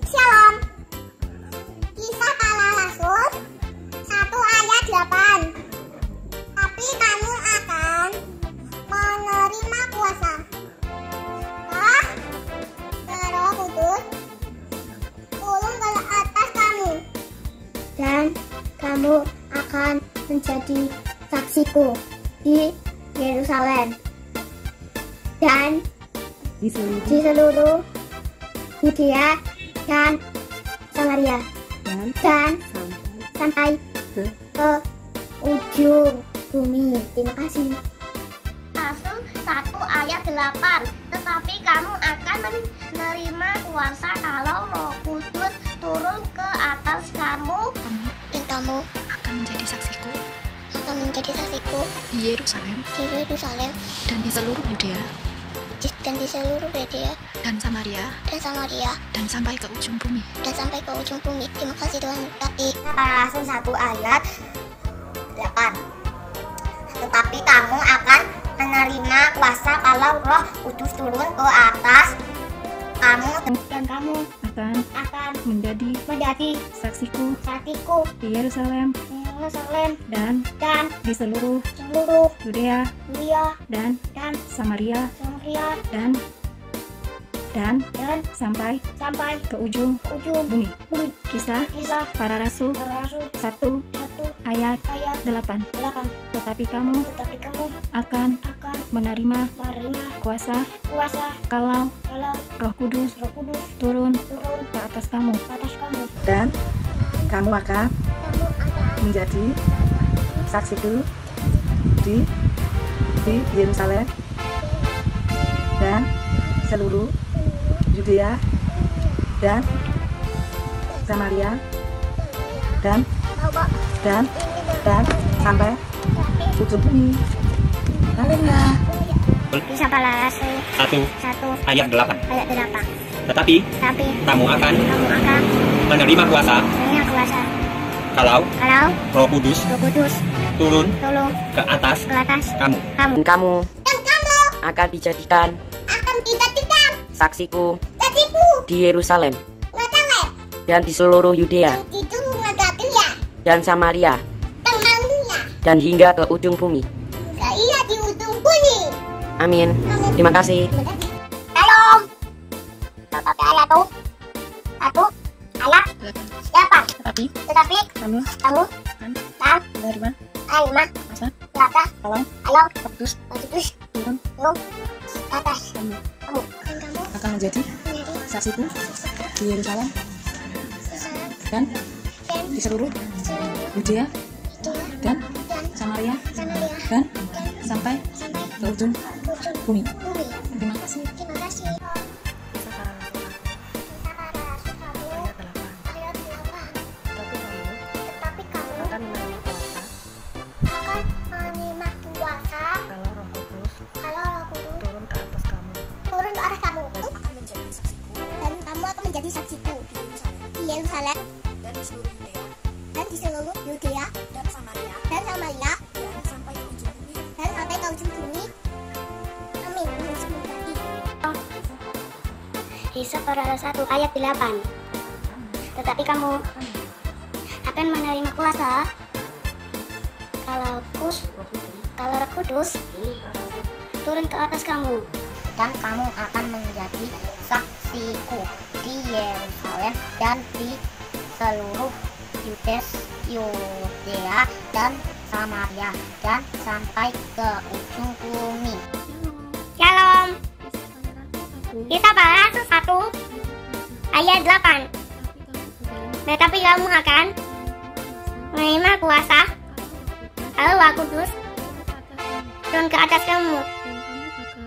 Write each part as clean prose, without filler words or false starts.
Shalom. Kisah para Rasul 1 ayat 8. Tapi kamu akan menerima kuasa Roh Kudus turun ke atas kamu, dan kamu akan menjadi saksiku di Yerusalem dan di seluruh Yudea dan Samaria dan sampai ke ujung bumi. Terima kasih. Rasul 1 ayat 8. Tetapi kamu akan menerima kuasa kalau Roh Kudus turun ke atas kamu, Dan kamu akan menjadi saksiku di Yerusalem dan di seluruh Yudea dan Samaria dan sampai ke ujung bumi. Terima kasih Tuhan berkati. Para Rasul 1 ayat 8. Tetapi kamu akan menerima kuasa kalau Roh Kudus turun ke atas kamu, dan kamu akan menjadi saksiku di Yerusalem dan di seluruh Yudea dan Samaria dan sampai ke ujung bumi. Kisah para Rasul 1 ayat 8. Tetapi kamu akan menerima kuasa kalau Roh Kudus turun ke atas kamu, dan kamu akan menjadi saksiku di Yerusalem dan seluruh Yudea dan Samaria dan sampai ujung bumi. Haleluya. Kisah para Rasul 1 ayat 8. 8. Tetapi kamu akan menerima kuasa kalau Roh Kudus turun ke atas kamu. Dan kamu akan dijadikan saksiku di Yerusalem dan di seluruh Yudea dan Samaria dan hingga ke ujung bumi. Di ujung bumi. Amin. Terima kasih. Shalom. Tetapi ayat 1 ayat 8. Tetapi kamu akan menerima kuasa kalau Kudus turun ke atas kamu. Akan menjadi saksiku di Yerusalem dan di seluruh Yudea dan Samaria dan sampai ke ujung bumi. Terima kasih. Tetapi kamu akan menerima kuasa kalau Roh Kudus turun ke atas kamu. Dan kamu akan menjadi saksiku di Yerusalem dan di seluruh Yudea dan Samaria dan sampai ke ujung bumi. Amin. Kisah para Rasul 1 ayat 8. Tetapi kamu akan menerima kuasa kalau Roh Kudus turun ke atas kamu, dan kamu akan menjadi saksiku di Yerusalem dan di seluruh Yudea dan Samaria dan sampai ke ujung bumi. Shalom. Kisah para Rasul 1 ayat 8. Tetapi kamu akan menerima kuasa kalau Roh Kudus turun ke atas kamu,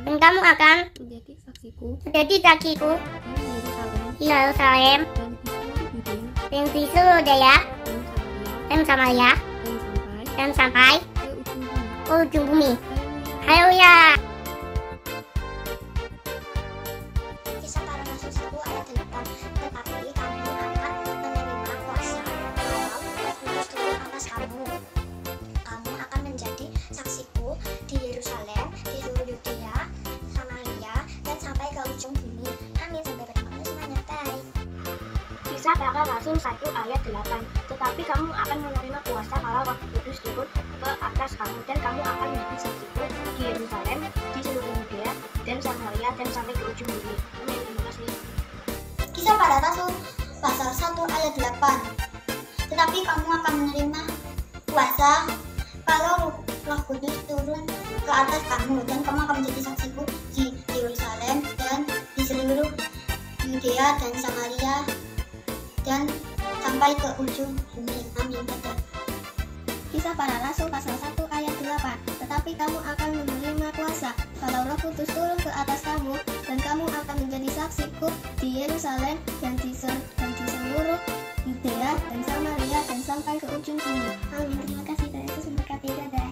dan kamu akan menjadi saksiku di Yerusalem yang di seluruh Yudea dan Samaria dan sampai ke ujung bumi. Haleluya. Kisah para Rasul 1 ayat 8. Tetapi kamu akan menerima kuasa kalau Roh Kudus turun atas kamu. Kamu akan menjadi saksiku di Yerusalem, di seluruh Yudea, Samaria, dan sampai ke ujung bumi. Amin. Sampai bertemu semuanya. Bye. Kisah para Rasul 1 ayat 8. Tetapi kamu akan menerima kuasa kalau Roh Kudus turun ke atas kamu, dan kamu akan menjadi saksiku di Yerusalem, di seluruh Yudea dan Samaria, dan sampai ke ujung bumi. Amin. Terima kasih. Kisah para Rasul pasal 1 ayat 8. Tetapi kamu akan menerima kuasa kalau Roh Kudus turun ke atas kamu, dan kamu akan menjadi saksiku di Yerusalem dan di seluruh Yudea dan Samaria dan sampai ke ujung bumi. Amin. Dadah. Kisah para Rasul pasal 1 ayat 8. Tetapi kamu akan menerima kuasa kalau Roh Kudus turun ke atas kamu, dan kamu akan menjadi saksiku di Yerusalem dan di seluruh Yudea dan Samaria dan sampai ke ujung bumi. Amin. Terima kasih. Tuhan Yesus memberkati. Dadah.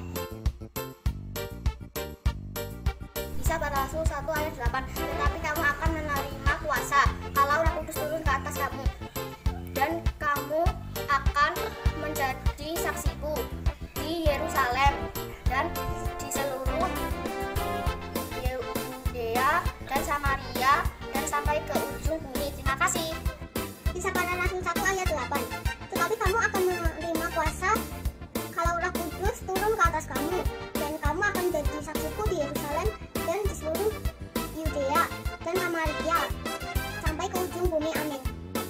Kisah para Rasul 1 ayat 8. Tetapi kamu akan menerima kuasa kalau Roh Kudus turun ke atas kamu, dan kamu akan menjadi saksiku di Yerusalem dan di seluruh Yudea dan Samaria dan sampai ke ujung bumi. Terima kasih. Kisah para Rasul 1 ayat 8. Tetapi kamu akan menerima kuasa kalau Roh Kudus turun ke atas kamu, dan kamu akan menjadi saksiku di Yerusalem dan di seluruh Yudea dan Samaria sampai ke ujung bumi. Amin.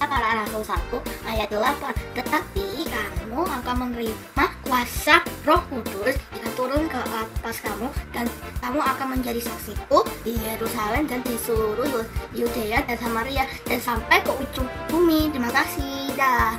Para Rasul 1 ayat 8. Tetapi kamu akan menerima kuasa Roh Kudus jika turun ke atas kamu, dan kamu akan menjadi saksiku di Yerusalem dan di seluruh Yudea dan Samaria dan sampai ke ujung bumi. Terima kasih. Dah.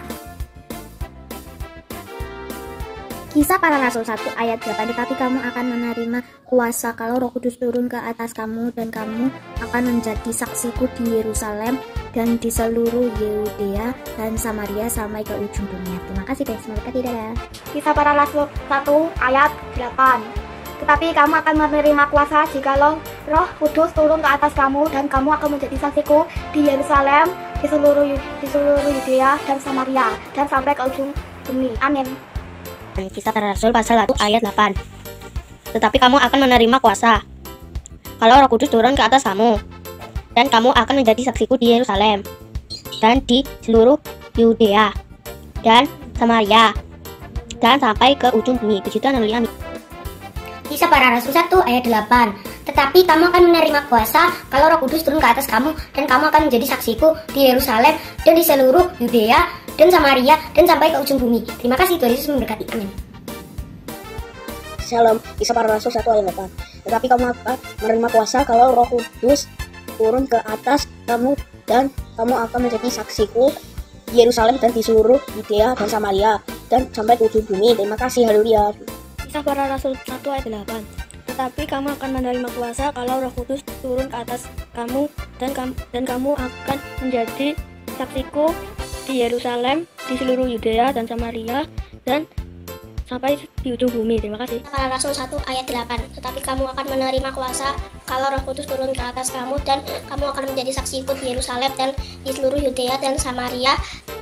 Kisah para Rasul 1 ayat 8. Tetapi kamu akan menerima kuasa kalau Roh Kudus turun ke atas kamu, dan kamu akan menjadi saksiku di Yerusalem dan di seluruh Yudea dan Samaria sampai ke ujung dunia. Terima kasih guys, semoga tidak ada. Kisah para Rasul 1 ayat 8. Tetapi kamu akan menerima kuasa jikalau Roh Kudus turun ke atas kamu, dan kamu akan menjadi saksiku di Yerusalem, di seluruh Yudea dan Samaria dan sampai ke ujung bumi. Amin. Kisah para Rasul pasal 1 ayat 8. Tetapi kamu akan menerima kuasa kalau Roh Kudus turun ke atas kamu, dan kamu akan menjadi saksiku di Yerusalem dan di seluruh Yudea dan Samaria dan sampai ke ujung bumi. Puji Tuhan, haleluya. Kisah para Rasul 1 ayat 8. Tetapi kamu akan menerima kuasa kalau Roh Kudus turun ke atas kamu, dan kamu akan menjadi saksiku di Yerusalem dan di seluruh Yudea dan Samaria dan sampai ke ujung bumi. Terima kasih. Tuhan Yesus memberkati. Amin. Shalom. Kisah para Rasul 1 ayat 8. Tetapi kamu akan menerima kuasa kalau Roh Kudus turun ke atas kamu, dan kamu akan menjadi saksiku di Yerusalem dan di seluruh Yudea dan Samaria dan sampai ke ujung bumi. Terima kasih. Haleluya. Kisah para Rasul 1 ayat 8. Tetapi kamu akan menerima kuasa kalau Roh Kudus turun ke atas kamu, dan kamu akan menjadi saksiku di Yerusalem, di seluruh Yudea dan Samaria dan sampai di ujung bumi. Terima kasih. Para Rasul 1 ayat 8. Tetapi kamu akan menerima kuasa kalau Roh Kudus turun ke atas kamu, dan kamu akan menjadi saksiku di Yerusalem dan di seluruh Yudea dan Samaria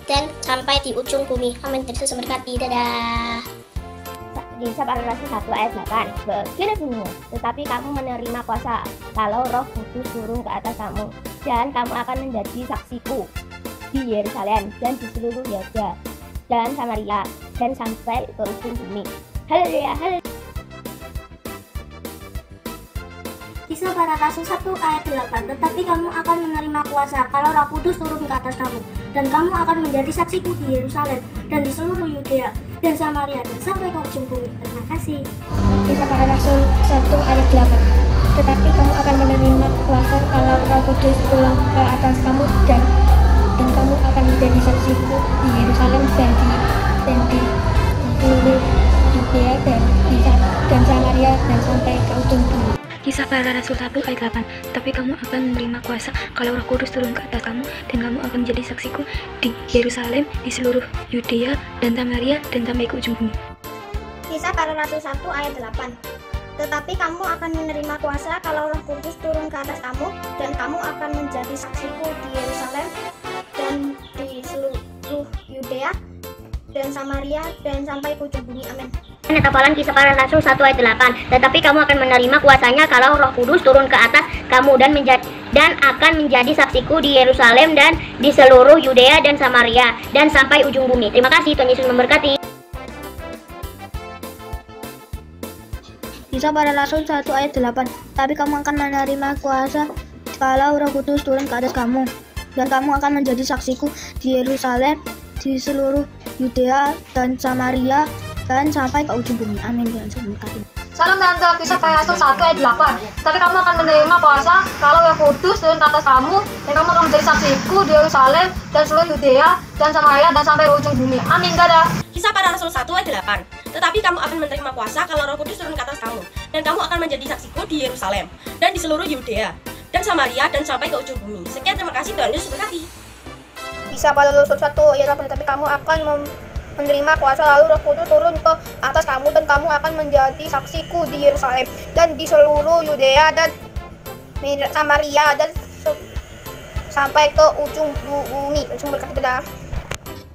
dan sampai di ujung bumi. Amin. Yesus memberkati. Dadah. Kisah para Rasul 1 ayat 8. Begini bunyi, tetapi kamu menerima kuasa kalau Roh Kudus turun ke atas kamu, dan kamu akan menjadi saksiku di Yerusalem dan di seluruh Yudea dan Samaria dan sampai ke ujung bumi. Haleluya. Kisah para Rasul 1 ayat 8. Tetapi kamu akan menerima kuasa kalau Roh Kudus turun ke atas kamu, dan kamu akan menjadi saksiku di Yerusalem dan di seluruh Yudea dan Samaria dan sampai ke ujung bumi. Terima kasih. Kisah para Rasul 1 ayat 8. Tetapi kamu akan menerima kuasa kalau Roh Kudus turun ke atas kamu, dan kamu akan menjadi saksiku di Yerusalem dan di seluruh Yudea dan Samaria dan sampai ke ujung bumi. Kisah Para Rasul 1 ayat 8. Tapi kamu akan menerima kuasa kalau Roh Kudus turun ke atas kamu, dan kamu akan menjadi saksiku di Yerusalem, di seluruh Yudea dan Samaria, dan sampai ke ujung bumi. Kisah Para Rasul 1 ayat 8. Tetapi kamu akan menerima kuasa kalau Roh Kudus turun ke atas kamu, dan kamu akan menjadi saksiku di Yerusalem dan di seluruh Yudea dan Samaria dan sampai ke ujung bumi. Amin. Hafalan Kisah Para Rasul 1 ayat 8. Tetapi kamu akan menerima kuasanya kalau Roh Kudus turun ke atas kamu, dan akan menjadi saksiku di Yerusalem dan di seluruh Yudea dan Samaria dan sampai ujung bumi. Terima kasih, Tuhan Yesus memberkati. Kisah Para Rasul 1 ayat 8. Tapi kamu akan menerima kuasa kalau Roh Kudus turun ke atas kamu, dan kamu akan menjadi saksiku di Yerusalem, di seluruh Yudea dan Samaria dan sampai ke ujung bumi. Amin. Tuhan Yesus memberkati. Salam Tante, Kisah Para Rasul 1 ayat 8. Tapi kamu akan menerima kuasa kalau Roh Kudus turun ke atas kamu, dan kamu akan menjadi saksiku di Yerusalem dan seluruh Yudea dan Samaria dan sampai ke ujung bumi. Amin. Dadah. Kisah Para Rasul 1 ayat 8. Tetapi kamu akan menerima kuasa kalau Roh Kudus turun ke atas kamu, dan kamu akan menjadi saksiku di Yerusalem dan di seluruh Yudea dan Samaria dan sampai ke ujung bumi. Sekian, terima kasih, Tuhan Yesus berkati. Kisah Para Rasul 1 ayat 8. Tetapi kamu akan menerima kuasa lalu Roh Kudus turun ke atas kamu, dan kamu akan menjadi saksiku di Yerusalem dan di seluruh Yudea dan Samaria dan sampai ke ujung bumi. Yesus berkati. Dadah.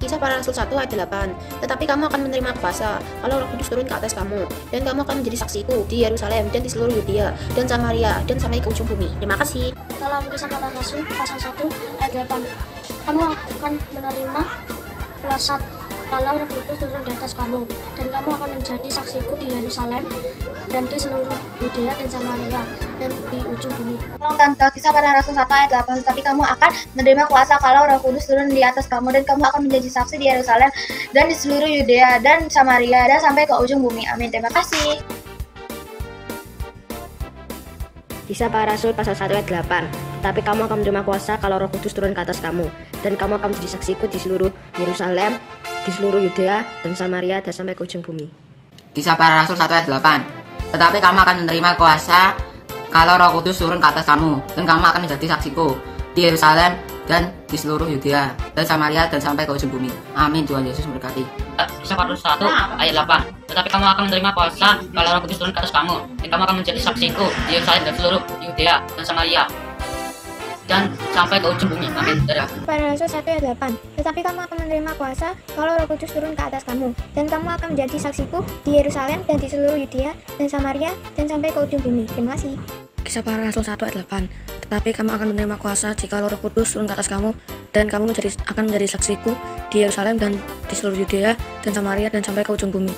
Kisah Para Rasul 1 ayat 8. Tetapi kamu akan menerima kuasa kalau Roh Kudus turun ke atas kamu, dan kamu akan menjadi saksiku di Yerusalem dan di seluruh Yudea dan Samaria dan sampai ke ujung bumi. Terima kasih. Dalam Kisah Para Rasul pasal 1 ayat 8. Kamu akan menerima kuasa kalau Roh Kudus turun di atas kamu, dan kamu akan menjadi saksiku di Yerusalem dan di seluruh Yudea dan Samaria dan di ujung bumi. Tolong Tante, Kisah Para Rasul 1 ayat 8. Tetapi kamu akan menerima kuasa kalau Roh Kudus turun di atas kamu, dan kamu akan menjadi saksi di Yerusalem dan di seluruh Yudea dan Samaria dan sampai ke ujung bumi. Amin. Terima kasih. Kisah Para Rasul pasal 1 ayat 8. Tapi kamu akan menerima kuasa kalau Roh Kudus turun ke atas kamu, dan kamu akan menjadi saksiku di seluruh Yerusalem, di seluruh Yudea dan Samaria dan sampai ke ujung bumi. Kisah Para Rasul 1 ayat 8. Tetapi kamu akan menerima kuasa kalau Roh Kudus turun ke atas kamu, dan kamu akan menjadi saksiku di Yerusalem dan di seluruh Yudea dan Samaria dan sampai ke ujung bumi. Amin. Tuhan Yesus memberkati. Kisah Para Rasul 1 ayat 8. Tetapi kamu akan menerima kuasa kalau Roh Kudus turun ke atas kamu, dan kamu akan menjadi saksiku di Yerusalem dan seluruh Yudea dan Samaria dan sampai ke ujung bumi. Amin. Dadah. Para Rasul 1 ayat 8. Tetapi kamu akan menerima kuasa kalau Roh Kudus turun ke atas kamu, dan kamu akan menjadi saksiku di Yerusalem dan di seluruh Yudea dan Samaria dan sampai ke ujung bumi. Terima kasih. Kisah Para Rasul 1 ayat 8. Tetapi kamu akan menerima kuasa jika Roh Kudus turun ke atas kamu, dan kamu akan menjadi saksiku di Yerusalem dan di seluruh Yudea dan Samaria dan sampai ke ujung bumi.